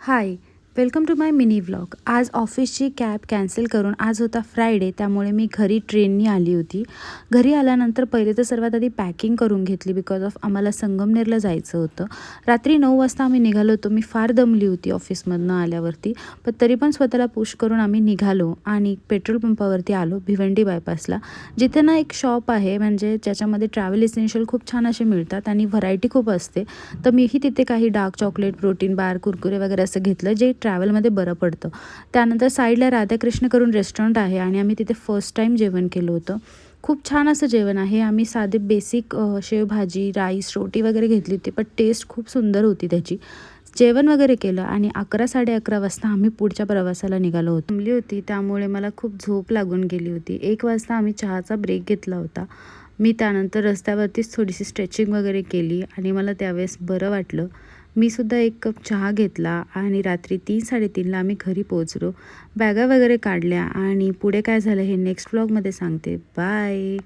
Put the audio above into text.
High, welcome to my mini vlog. आज ऑफिसची cab cancel करून आज होता फ्रायडे, त्यामुळे मी घरी ट्रेननी आली होती. घरी आल्यानंतर पहिले तर सर्वात आधी पॅकिंग करून घेतली बिकॉज ऑफ आम्हाला संगमनेरला जायचं होतं. रात्री 9 वाजता आम्ही निघालो होतो. मी फार दमली होती ऑफिसमधनं आल्यावरती, पण तरी पण स्वतःला पुश करून आम्ही निघालो आणि पेट्रोल पंपावरती आलो भिवंडी बायपासला, जिथे ना एक शॉप आहे म्हणजे ज्याच्यामध्ये ट्रॅव्हल इसेन्शियल खूप छान असे मिळतात आणि व्हरायटी खूप असते. तर मीही तिथे काही dark chocolate, protein bar, Kurkure वगैरे असं घेतलं जे ट्रॅव्हलमध्ये बरं पडतं. त्यानंतर साईडला राधाकृष्ण करून रेस्टॉरंट आहे आणि आम्ही तिथे फर्स्ट टाईम जेवण केलं होतं. खूप छान असं जेवण आहे. आम्ही साधे बेसिक शेवभाजी, राईस, रोटी वगैरे घेतली होती, पण टेस्ट खूप सुंदर होती त्याची. जेवण वगैरे केलं आणि 11-11:30 वाजता आम्ही पुढच्या प्रवासाला निघालो होतो. जमली होती त्यामुळे मला खूप झोप लागून गेली होती. 1 वाजता आम्ही चहाचा ब्रेक घेतला होता. मी त्यानंतर रस्त्यावरतीच थोडीशी स्ट्रेचिंग वगैरे केली आणि मला त्यावेळेस बरं वाटलं. मी सुद्धा 1 कप चहा घेतला आणि रात्री 3-3:30ला आम्ही घरी पोहोचलो. बॅगा वगैरे काढल्या आणि पुढे काय झालं हे नेक्स्ट व्लॉगमध्ये सांगते. बाय.